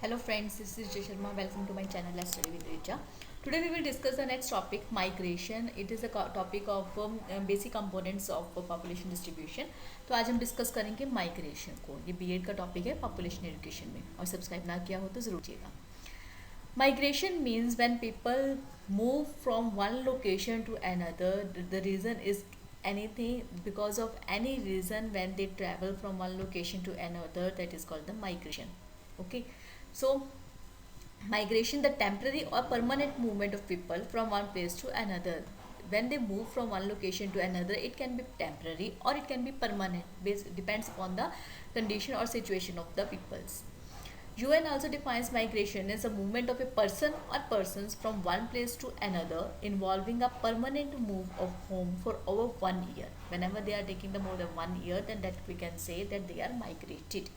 Hello friends, this is Jay Sharma. Welcome to my channel Let's Study with Richa. Today we will discuss the next topic, migration. It is a topic of basic components of population distribution. तो आज हम discuss करेंगे migration को. ये BEd का topic है population education में, और सब्सक्राइब ना किया हो तो ज़रूर कीजिएगा. Migration means when people move from one location to another. The reason is anything, because of any reason when they travel from one location to another, that is called the migration. Okay. So migration, the temporary or permanent movement of people from one place to another. When they move from one location to another, it can be temporary or it can be permanent, depends upon the condition or situation of the peoples. UN also defines migration as a movement of a person or persons from one place to another involving a permanent move of home for over 1 year. Whenever they are taking the more than 1 year, then that we can say that they are migrated.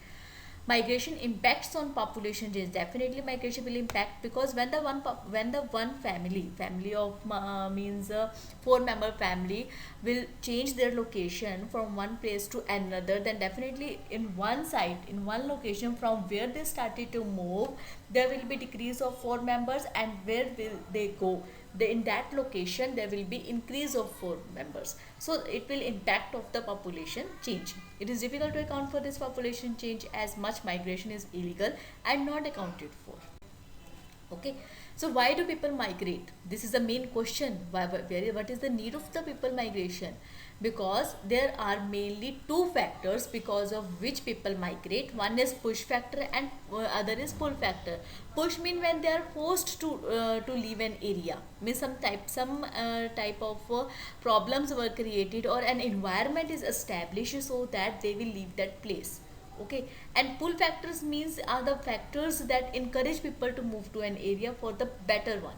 Migration impacts on population change. Definitely migration will impact, because when the one family of means a 4-member family will change their location from one place to another, then definitely in one site, in one location from where they started to move, there will be decrease of 4 members, and where will they go? In that location there will be increase of 4 members, so it will impact of the population change. It is difficult to account for this population change, as much migration is illegal and not accounted for. Okay, so why do people migrate? This is the main question. What is the need of the people migration? Because there are mainly 2 factors because of which people migrate. One is push factor and other is pull factor. Push mean when they are forced to leave an area, means some type of problems were created or an environment is established so that they will leave that place. Okay, and pull factors means are the factors that encourage people to move to an area for the better one.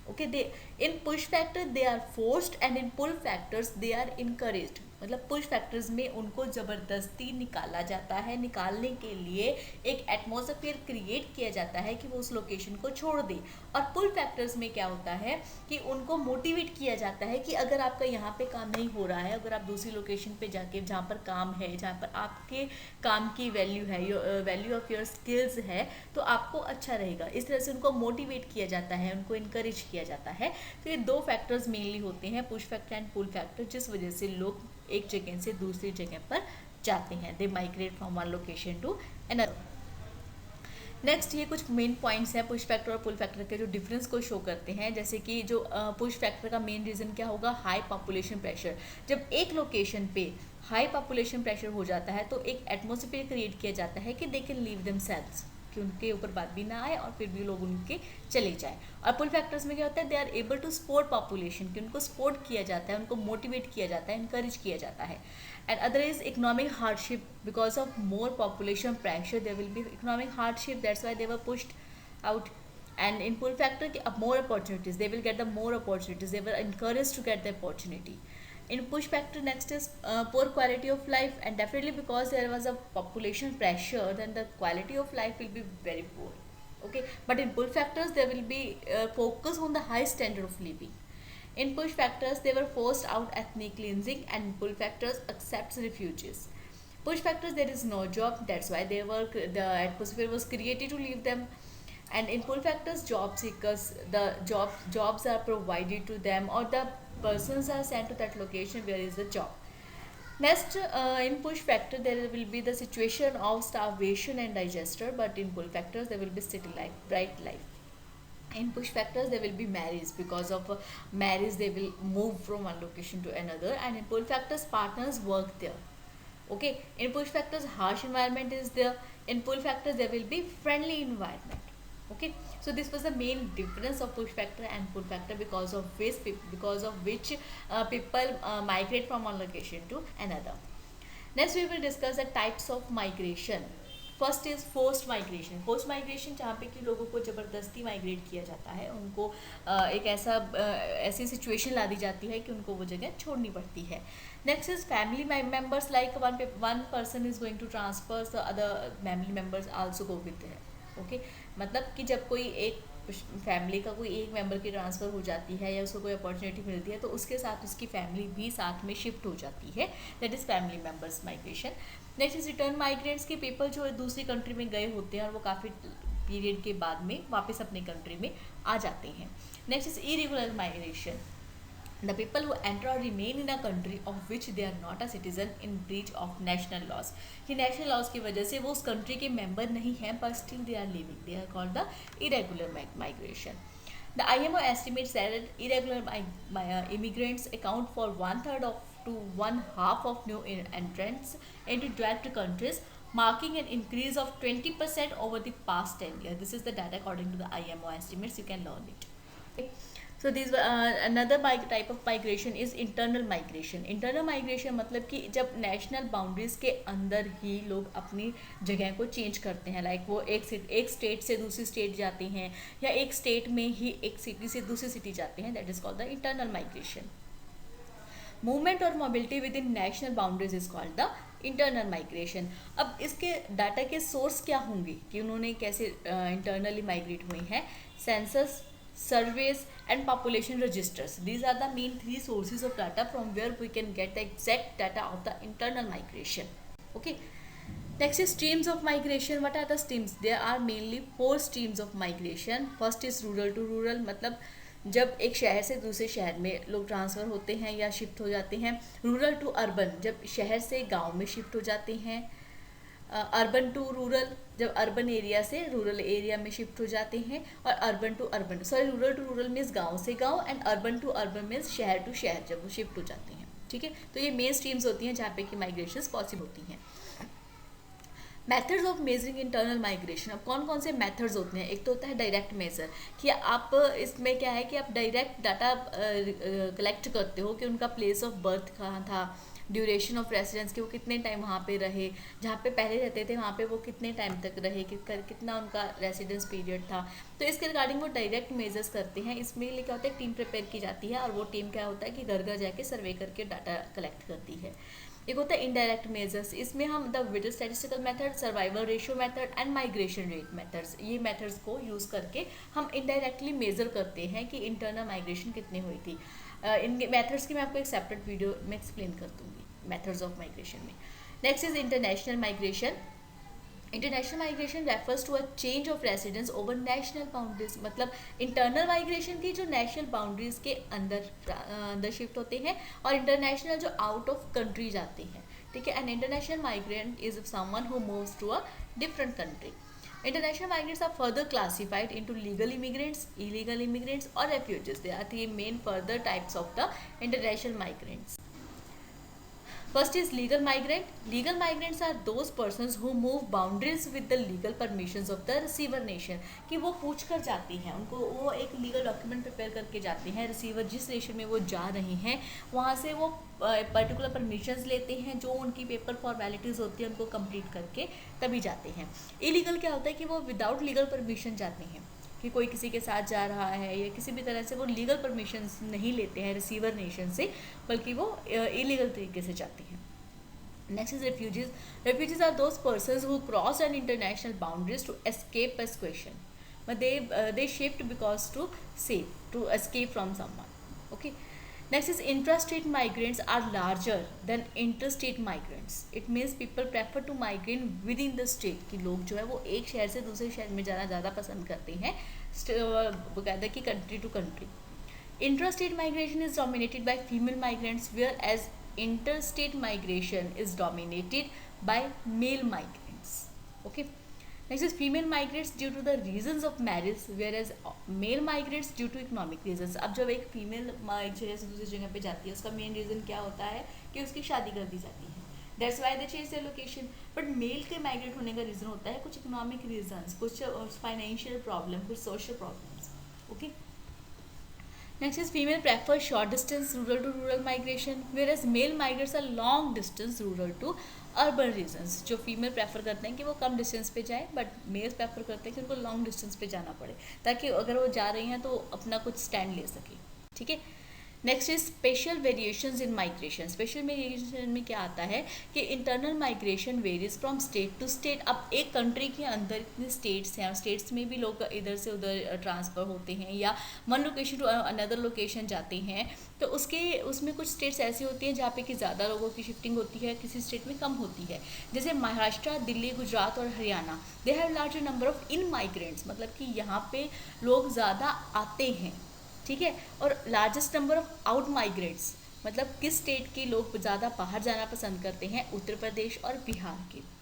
Okay, they in push factor they are forced, and in pull factors they are encouraged. मतलब push factors में उनको ज़बरदस्ती निकाला जाता है, निकालने के लिए एक एटमॉस्फेयर क्रिएट किया जाता है कि वो उस लोकेशन को छोड़ दे. और पुल फैक्टर्स में क्या होता है कि उनको मोटिवेट किया जाता है कि अगर आपका यहाँ पे काम नहीं हो रहा है, अगर आप दूसरी लोकेशन पे जाके जहाँ पर काम है, जहाँ पर आपके काम की वैल्यू है, वैल्यू ऑफ योर स्किल्स है, तो आपको अच्छा रहेगा. इस तरह से उनको मोटिवेट किया जाता है, उनको इनकरेज किया जाता है. तो ये 2 फैक्टर्स मेनली होते हैं, push factor and pull factor, जिस वजह से लोग एक जगह से दूसरी जगह पर जाते हैं. They migrate from one location to another. Next, ये कुछ मेन पॉइंट्स हैं पुश फैक्टर और पुल फैक्टर के जो डिफरेंस को शो करते हैं. जैसे कि जो पुश फैक्टर का मेन रीज़न क्या होगा, हाई पॉपुलेशन प्रेशर. जब एक लोकेशन पे हाई पॉपुलेशन प्रेशर हो जाता है तो एक एटमॉस्फेयर क्रिएट किया जाता है कि दे कैन लीव देमसेल्व्स, कि उनके ऊपर बात भी ना आए और फिर भी लोग उनके चले जाए. और पुल फैक्टर्स में क्या होता है, they are able to support population, कि उनको सपोर्ट किया जाता है, उनको मोटिवेट किया जाता है, इनकरेज किया जाता है. And other is economic hardship. Because of more population pressure there will be economic hardship, that's why they were pushed out. And in pull factor, more opportunities, they will get the more opportunities, they were encouraged to get the opportunity. In push factor, next is poor quality of life, and definitely because there was a population pressure, then the quality of life will be very poor. Okay, but in pull factors there will be focus on the high standard of living. In push factors they were forced out ethnic cleansing, and pull factors accepts refugees. Push factors, there is no job, that's why the atmosphere was created to leave them. And in pull factors, job seekers, the jobs are provided to them, or the persons are sent to that location where is the job. Next, in push factor there will be the situation of starvation and digester, but in pull factors there will be city life, bright life. In push factors there will be marriage, because of marriage they will move from one location to another. And in pull factors, partners work there. Okay, in push factors harsh environment is there, in pull factors there will be friendly environment. Okay, so this was the main difference of push factor and pull factor, because of which people migrate from one location to another. Next we will discuss the types of migration. First is forced migration. Forced migration जहाँ पे कि लोगों को ज़बरदस्ती migrate किया जाता है, उनको एक ऐसी सिचुएशन ला दी जाती है कि उनको वो जगह छोड़नी पड़ती है. Next is family members, like one person is going to transfer, the other family members also go with है. ओके, मतलब कि जब कोई एक फैमिली का कोई एक मेंबर की ट्रांसफ़र हो जाती है या उसको कोई अपॉर्चुनिटी मिलती है, तो उसके साथ उसकी फैमिली भी साथ में शिफ्ट हो जाती है. That is family members migration. Next is return migrants, के पीपल जो दूसरी कंट्री में गए होते हैं और वो काफ़ी पीरियड के बाद में वापस अपने कंट्री में आ जाते हैं। Next is irregular migration, the people who enter or remain in a country of which they are not a citizen in breach of national laws, कि national laws की वजह से वो उस country के member नहीं हैं but still they are living, they are called the irregular migration. The IMO estimates that irregular immigrants account for 1/3 of to 1/2 of new entrants into developed countries, marking an increase of 20% over the past 10 years. This is the data according to the IMO estimates. You can learn it. Okay. So these another type of migration is internal migration. Internal migration मतलब कि जब national boundaries के अंदर ही लोग अपनी जगह को change करते हैं, लाइक वो एक स्टेट से दूसरी स्टेट जाते हैं या एक स्टेट में ही एक सिटी से दूसरी सिटी जाते हैं, that is called the internal migration. Movement और mobility within national boundaries is called the internal migration. अब इसके डाटा के सोर्स क्या होंगे कि उन्होंने कैसे इंटरनली माइग्रेट हुए हैं? Census, surveys and population registers. These are the main three sources of data from where we can get the exact data of the internal migration. Okay. Next is streams of migration. What are the streams? There are mainly 4 streams of migration. First is rural to rural, मतलब जब एक शहर से दूसरे शहर में लोग transfer होते हैं या शिफ्ट हो जाते हैं. रूरल टू अर्बन, जब शहर से गांव में शिफ्ट हो जाते हैं. अर्बन टू रूरल, जब अर्बन एरिया से रूरल एरिया में शिफ्ट हो जाते हैं. और urban to urban, sorry rural to rural means गांव से गांव, and urban to urban means शहर टू शहर जब वो शिफ्ट हो जाते हैं. ठीक है, तो ये मेन स्ट्रीम्स होती हैं जहाँ पे कि माइग्रेशन पॉसिबल होती हैं. Methods of measuring internal migration. अब कौन कौन से मेथड्स होते हैं? एक तो होता है डायरेक्ट मेजर, कि आप इसमें क्या है कि आप डायरेक्ट डाटा कलेक्ट करते हो कि उनका प्लेस ऑफ बर्थ कहाँ था, ड्यूरेशन ऑफ रेसिडेंस कि वो कितने टाइम वहाँ पे रहे, जहाँ पे पहले रहते थे वहाँ पे वो कितने टाइम तक रहे, कितना उनका रेसिडेंस पीरियड था. तो इसके रिगार्डिंग वो डायरेक्ट मेजर्स करते हैं. इसमें क्या होता है, टीम प्रिपेयर की जाती है और वो टीम क्या होता है कि घर घर जाके सर्वे करके डाटा कलेक्ट करती है. एक होता है इनडायरेक्ट मेजर्स, इसमें हम the Widal statistical method, survival ratio method and migration rate methods, ये मेथड्स को यूज़ करके हम इनडायरेक्टली मेजर करते हैं कि इंटरनल माइग्रेशन कितनी हुई थी. इनके मेथड्स की मैं आपको एक सेपरेट वीडियो में एक्सप्लेन कर दूँगी मेथड्स ऑफ माइग्रेशन में. Next is international migration. International migration refers to a change of residence over national boundaries, मतलब इंटरनल माइग्रेशन की जो नेशनल बाउंड्रीज के अंदर शिफ्ट होते हैं, और इंटरनेशनल जो आउट ऑफ कंट्री जाते हैं. ठीक है, and international migrant is someone who moves to a different country. International migrants are further classified into legal immigrants, illegal immigrants or refugees. There are 3 main further types of the international migrants. First is legal migrant. Legal migrants are those persons who move boundaries with the legal permissions of the receiver nation. कि वो पूछ कर जाती हैं, उनको वो एक legal document prepare करके जाते हैं. रिसीवर जिस नेशन में वो जा रहे हैं वहाँ से वो पर्टिकुलर परमिशंस लेते हैं, जो उनकी पेपर फॉर्मेलिटीज़ होती है उनको कंप्लीट करके तभी जाते हैं. इलीगल क्या होता है कि वो विदाउट लीगल परमिशन जाते हैं, कि कोई किसी के साथ जा रहा है या किसी भी तरह से वो लीगल परमिशन नहीं लेते हैं रिसीवर नेशन से, बल्कि वो इलीगल तरीके से जाते हैं. Next is refugees. Refugees are those persons who cross an international boundaries to escape persecution, but they shift because to escape from someone. Okay. Next is intrastate migrants are larger than interstate migrants. It means people prefer to migrate within the state, कि लोग जो है वो एक शहर से दूसरे शहर में जाना ज़्यादा पसंद करते हैं, बकायदा कि country to country. Intrastate migration is dominated by female migrants, whereas interstate migration is dominated by male migrants. Okay. Next is female migrants due to the reasons of marriage, whereas male migrants due to economic reasons. अब जब एक female जगह से दूसरी जगह पे जाती है, उसका मेन रीज़न क्या होता है कि उसकी शादी कर दी जाती है. That's why they change their location. But male के माइग्रेट होने का रीज़न होता है कुछ इकोनॉमिक रीजन्स, कुछ फाइनेंशियल प्रॉब्लम, कुछ social problems. Okay. Next is female prefer short distance rural to rural migration, whereas male migrants are long distance rural to urban regions. जो female prefer करते हैं कि वो कम डिस्टेंस पे जाए, बट मेल्स प्रेफर करते हैं कि उनको लॉन्ग डिस्टेंस पे जाना पड़े, ताकि अगर वो जा रही हैं तो अपना कुछ स्टैंड ले सके. ठीक है. Next is spatial variations in migration. Spatial variation में क्या आता है कि internal migration varies from state to state. अब एक कंट्री के अंदर इतने स्टेट्स हैं, स्टेट्स में भी लोग इधर से उधर ट्रांसफ़र होते हैं या one location to another location जाते हैं, तो उसमें कुछ स्टेट्स ऐसी होती हैं जहाँ पे कि ज़्यादा लोगों की शिफ्टिंग होती है, किसी स्टेट में कम होती है। जैसे महाराष्ट्र, दिल्ली, गुजरात और Haryana, they have larger number of in migrants, मतलब कि यहाँ पे लोग ज़्यादा आते हैं, ठीक है। और largest number of out migrates, मतलब किस स्टेट के लोग ज़्यादा बाहर जाना पसंद करते हैं, उत्तर प्रदेश और बिहार के।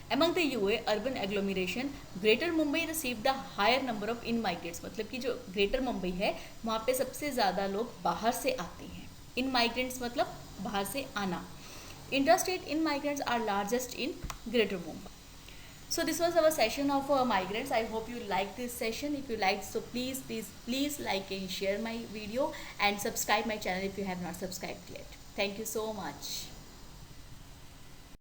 Among the UA urban agglomeration, greater Mumbai receive the higher number of in migrants, मतलब कि जो ग्रेटर मुंबई है वहाँ पे सबसे ज़्यादा लोग बाहर से आते हैं। इन माइग्रेंट्स मतलब बाहर से आना। Interstate in migrants are largest in greater Mumbai. So this was our session of migrants. I hope you liked this session. If you liked, so please like and share my video and subscribe my channel if you have not subscribed yet. Thank you so much.